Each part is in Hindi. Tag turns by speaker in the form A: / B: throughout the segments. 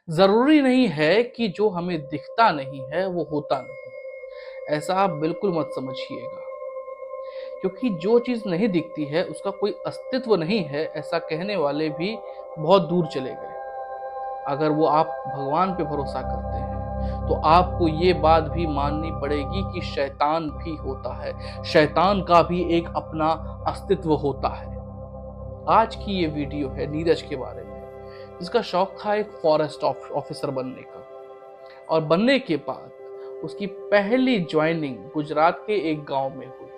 A: जरूरी नहीं है कि जो हमें दिखता नहीं है वो होता नहीं। ऐसा आप बिल्कुल मत समझिएगा, क्योंकि जो चीज नहीं दिखती है उसका कोई अस्तित्व नहीं है, ऐसा कहने वाले भी बहुत दूर चले गए। अगर वो आप भगवान पे भरोसा करते हैं तो आपको ये बात भी माननी पड़ेगी कि शैतान भी होता है, शैतान का भी एक अपना अस्तित्व होता है। आज की ये वीडियो है नीरज के बारे में, जिसका शौक था एक फॉरेस्ट ऑफिसर बनने का, और बनने के बाद उसकी पहली ज्वाइनिंग गुजरात के एक गांव में हुई।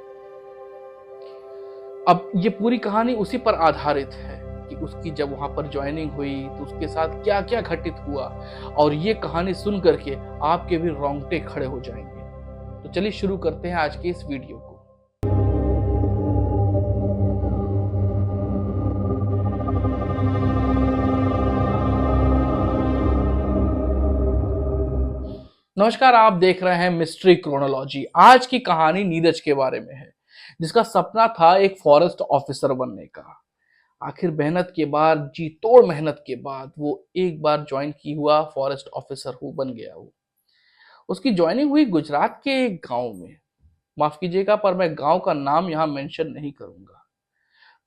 A: अब ये पूरी कहानी उसी पर आधारित है कि उसकी जब वहां पर ज्वाइनिंग हुई तो उसके साथ क्या क्या घटित हुआ, और ये कहानी सुन करके आपके भी रोंगटे खड़े हो जाएंगे। तो चलिए शुरू करते हैं आज के इस वीडियो को। नमस्कार, आप देख रहे हैं मिस्ट्री क्रोनोलॉजी। आज की कहानी नीरज के बारे में है, जिसका सपना था एक फॉरेस्ट ऑफिसर बनने का। आखिर मेहनत के बाद, जी तोड़ मेहनत के बाद वो एक बार ज्वाइन की हुआ फॉरेस्ट ऑफिसर बन गया। वो उसकी ज्वाइनिंग हुई गुजरात के एक गांव में। माफ कीजिएगा पर मैं गांव का नाम यहां मेंशन नहीं करूंगा।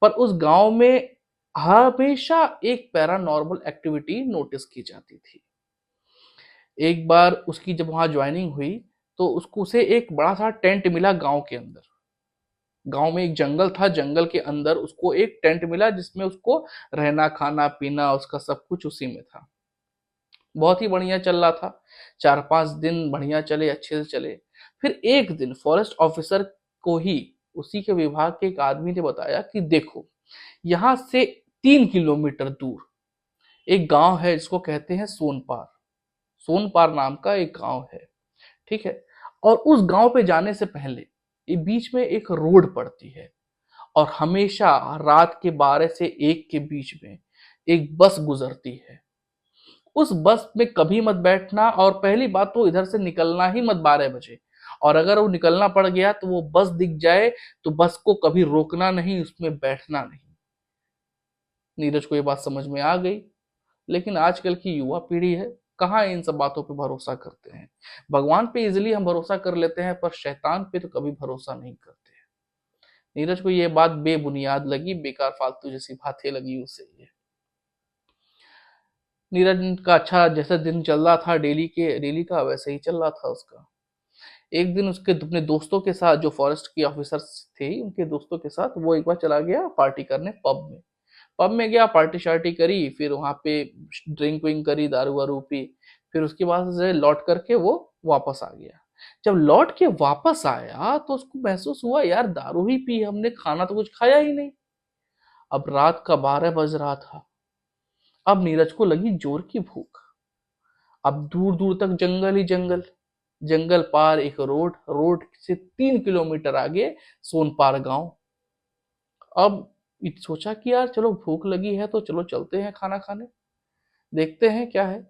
A: पर उस गांव में हमेशा एक पैरानॉर्मल एक्टिविटी नोटिस की जाती थी। एक बार उसकी जब वहां ज्वाइनिंग हुई तो उसको उसे एक बड़ा सा टेंट मिला गांव के अंदर। गांव में एक जंगल था, जंगल के अंदर उसको एक टेंट मिला जिसमें उसको रहना, खाना पीना, उसका सब कुछ उसी में था। बहुत ही बढ़िया चल रहा था। 4-5 दिन बढ़िया चले, अच्छे से चले। फिर एक दिन फॉरेस्ट ऑफिसर को ही उसी के विभाग के एक आदमी ने बताया कि देखो, यहाँ से 3 किलोमीटर दूर एक गांव है जिसको कहते हैं सोनपार। सोनपार नाम का एक गांव है, ठीक है। और उस गांव पे जाने से पहले ये बीच में एक रोड पड़ती है, और हमेशा रात के 12 से 1 के बीच में एक बस गुजरती है। उस बस में कभी मत बैठना, और पहली बात तो इधर से निकलना ही मत 12 बजे। और अगर वो निकलना पड़ गया तो वो बस दिख जाए तो बस को कभी रोकना नहीं, उसमें बैठना नहीं। नीरज को ये बात समझ में आ गई। लेकिन आजकल की युवा पीढ़ी है, कहाँ इन सब बातों पे भरोसा करते हैं। भगवान पे इजिली हम भरोसा कर लेते हैं, पर शैतान पे तो कभी भरोसा नहीं करते। नीरज को ये बात बेबुनियाद लगी, बेकार फालतू जैसी बातें लगी उसे ये। नीरज का अच्छा जैसा दिन चल रहा था, डेली का वैसे ही चल रहा था उसका। एक दिन उसके अपने दोस्तों के साथ, जो फॉरेस्ट की ऑफिसर्स थे, उनके दोस्तों के साथ वो एक बार चला गया पार्टी करने पब में। पब में गया, पार्टी शार्टी करी, फिर वहां पे ड्रिंक विंक करी, दारू वारू पी। फिर उसके बाद से लौट करके वो वापस आ गया। जब लौट के वापस आया तो उसको महसूस हुआ, यार दारू ही पी हमने, खाना तो कुछ खाया ही नहीं। अब रात का 12 बज रहा था। अब नीरज को लगी जोर की भूख। अब दूर दूर तक जंगल ही जंगल, जंगल पार एक रोड, रोड से 3 किलोमीटर आगे सोनपार गांव। अब सोचा कि यार चलो भूख लगी है तो चलो चलते हैं खाना खाने, देखते हैं क्या है।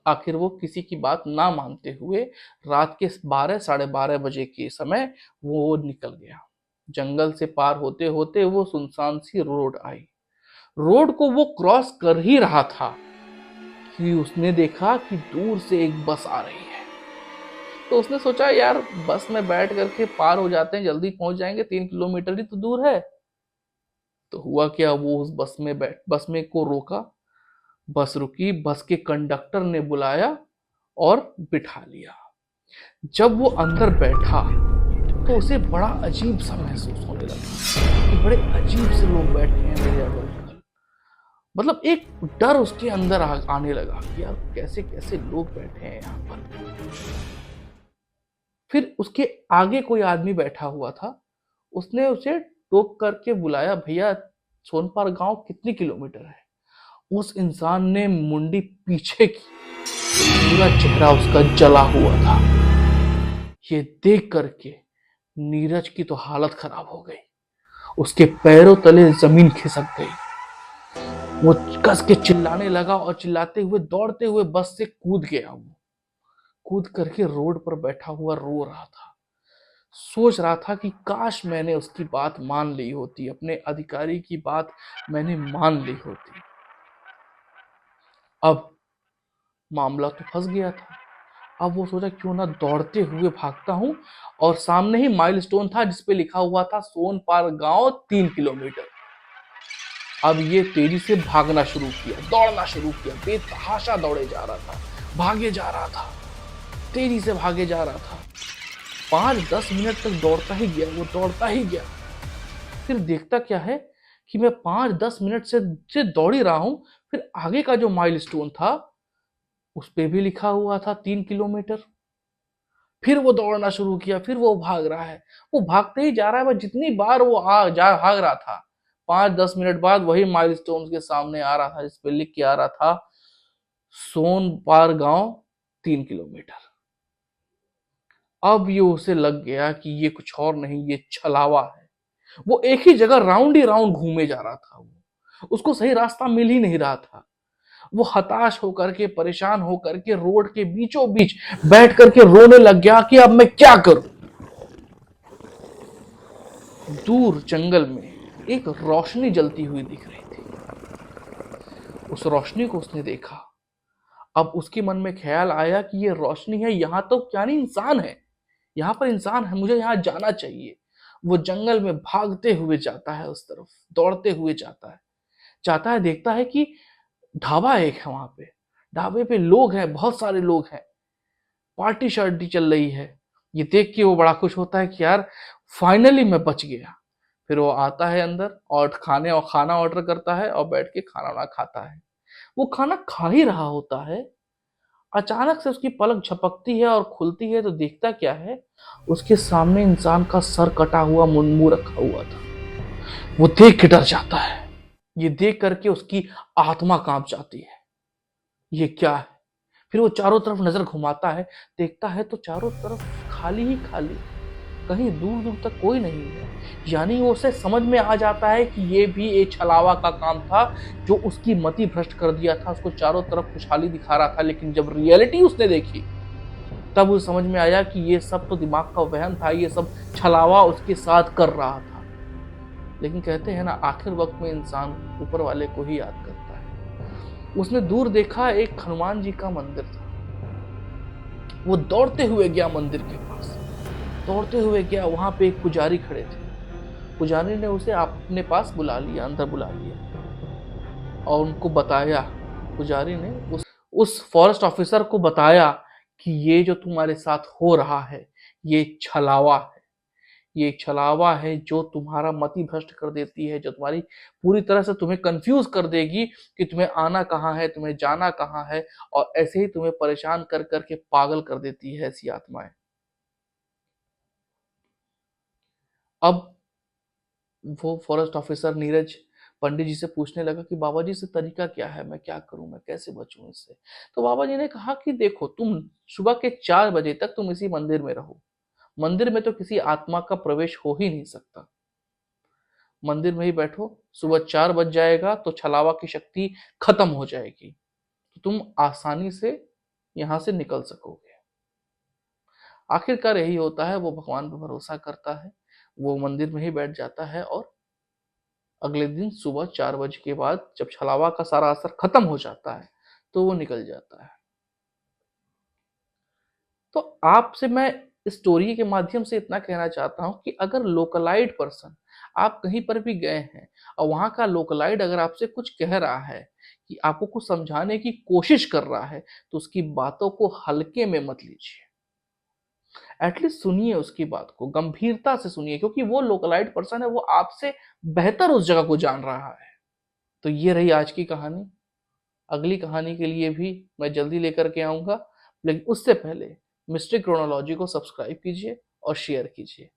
A: आखिर वो किसी की बात ना मानते हुए रात के 12-12:30 बजे के समय वो निकल गया। जंगल से पार होते होते वो सुनसान सी रोड आई। रोड को वो क्रॉस कर ही रहा था कि उसने देखा कि दूर से एक बस आ रही है। तो उसने सोचा यार बस में बैठ करके पार हो जाते हैं, जल्दी पहुंच जाएंगे, 3 किलोमीटर ही तो दूर है। तो हुआ क्या, वो उस बस में को रोका। बस रुकी, बस के कंडक्टर ने बुलाया और बिठा लिया। जब वो अंदर बैठा तो उसे बड़ा अजीब सा महसूस होने लगा कि बड़े अजीब से लोग बैठे हैं मेरे अगल बगल। मतलब एक डर उसके अंदर आने लगा कि यार कैसे कैसे लोग बैठे हैं यहाँ पर। फिर उसके आगे कोई आदमी बैठा हुआ था। उसने उसे टोक करके बुलाया, भैया सोनपार गांव कितनी किलोमीटर है। उस इंसान ने मुंडी पीछे की, पूरा चेहरा उसका जला हुआ था। ये देख करके नीरज की तो हालत खराब हो गई। उसके पैरों तले जमीन खिसक गई। वो कस के चिल्लाने लगा, और चिल्लाते हुए दौड़ते हुए बस से कूद गया। वो कूद करके रोड पर बैठा हुआ रो रहा था। सोच रहा था कि काश मैंने उसकी बात मान ली होती, अपने अधिकारी की बात मैंने मान ली होती। अब मामला तो फंस गया था। अब वो सोचा क्यों ना दौड़ते हुए भागता हूँ, और सामने ही माइलस्टोन था जिसपे लिखा हुआ था सोनपार गांव 3 किलोमीटर। अब ये तेजी से भागना शुरू किया, दौड़ना शुरू किया, बेतहाशा दौड़े जा रहा था, भागे जा रहा था, तेजी से भागे जा रहा था। 5-10 मिनट तक दौड़ता ही गया, वो दौड़ता ही गया। फिर देखता क्या है कि मैं 5-10 मिनट से दौड़ ही रहा हूं, फिर आगे का जो माइलस्टोन था उस पे भी लिखा हुआ था 3 किलोमीटर। फिर वो दौड़ना शुरू किया, फिर वो भाग रहा है, वो भागते ही जा रहा है। बस जितनी बार वो भाग रहा था, 5-10 मिनट बाद वही माइलस्टोन के सामने आ रहा था जिस पे लिख के आ रहा था सोनपार गांव 3 किलोमीटर। अब ये उसे लग गया कि ये कुछ और नहीं, ये छलावा है। वो एक ही जगह राउंड ही राउंड घूमे जा रहा था, वो उसको सही रास्ता मिल ही नहीं रहा था। वो हताश होकर के, परेशान होकर के रोड के बीचों बीच बैठ करके रोने लग गया कि अब मैं क्या करूं। दूर जंगल में एक रोशनी जलती हुई दिख रही थी। उस रोशनी को उसने देखा। अब उसके मन में ख्याल आया कि ये रोशनी है, यहां तो क्या नहीं इंसान है, यहां पर इंसान है, मुझे यहां जाना चाहिए। वो जंगल में भागते हुए जाता है उस तरफ, दौड़ते हुए जाता है, देखता है कि ढाबा एक है वहां पे। ढाबे पे लोग हैं, बहुत सारे लोग हैं, पार्टी शार्टी चल रही है। ये देख के वो बड़ा खुश होता है कि यार फाइनली मैं बच गया। फिर वो आता है अंदर और खाना ऑर्डर करता है और बैठ के खाना वाना खाता है। वो खाना खा ही रहा होता है, अचानक से उसकी पलक झपकती है और खुलती है तो देखता क्या है, उसके सामने इंसान का सर कटा हुआ मुंह रखा हुआ था। वो देख के डर जाता है। ये देख करके उसकी आत्मा कांप जाती है, ये क्या है। फिर वो चारों तरफ नजर घुमाता है, देखता है तो चारों तरफ खाली ही खाली, कहीं दूर दूर तक कोई नहीं है। यानी वो उसे समझ में आ जाता है कि ये भी एक छलावा का काम था जो उसकी मति भ्रष्ट कर दिया था। उसको चारों तरफ खुशहाली दिखा रहा था, लेकिन जब रियलिटी उसने देखी तब उसे समझ में आया कि ये सब तो दिमाग का वहम था, ये सब छलावा उसके साथ कर रहा था। लेकिन कहते हैं ना, आखिर वक्त में इंसान ऊपर वाले को ही याद करता है। उसने दूर देखा एक हनुमान जी का मंदिर था। वो दौड़ते हुए गया मंदिर के पास, दौड़ते हुए गया। वहां पे एक पुजारी खड़े थे। पुजारी ने उसे अपने पास बुला लिया, अंदर बुला लिया और उनको बताया। पुजारी ने उस फॉरेस्ट ऑफिसर को बताया कि ये जो तुम्हारे साथ हो रहा है ये छलावा है। ये एक छलावा है जो तुम्हारा मति भ्रष्ट कर देती है, जो तुम्हारी पूरी तरह से तुम्हें कंफ्यूज कर देगी कि तुम्हें आना कहाँ है, तुम्हें जाना कहाँ है, और ऐसे ही तुम्हें परेशान कर करके पागल कर देती है ऐसी आत्माएं। अब वो फॉरेस्ट ऑफिसर नीरज पंडित जी से पूछने लगा कि बाबा जी से तरीका क्या है, मैं क्या करूं, मैं कैसे बचूं इससे। तो बाबा जी ने कहा कि देखो, तुम सुबह के 4 बजे तक तुम इसी मंदिर में रहो। मंदिर में तो किसी आत्मा का प्रवेश हो ही नहीं सकता। मंदिर में ही बैठो, सुबह 4 बज जाएगा तो छलावा की शक्ति खत्म हो जाएगी, तो तुम आसानी से यहां से निकल सकोगे। आखिरकार यही होता है, वो भगवान पर भरोसा करता है, वो मंदिर में ही बैठ जाता है और अगले दिन सुबह 4 बजे के बाद जब छलावा का सारा असर खत्म हो जाता है तो वो निकल जाता है। तो आपसे मैं इस स्टोरी के माध्यम से इतना कहना चाहता हूं कि अगर लोकलाइट पर्सन, आप कहीं पर भी गए हैं और वहां का लोकलाइट अगर आपसे कुछ कह रहा है, कि आपको कुछ समझाने की कोशिश कर रहा है, तो उसकी बातों को हल्के में मत लीजिए। एटलीस्ट सुनिए उसकी बात को, गंभीरता से सुनिए, क्योंकि वो लोकलाइट पर्सन है, वो आपसे बेहतर उस जगह को जान रहा है। तो ये रही आज की कहानी। अगली कहानी के लिए भी मैं जल्दी लेकर के आऊंगा, लेकिन उससे पहले मिस्ट्री क्रोनोलॉजी को सब्सक्राइब कीजिए और शेयर कीजिए।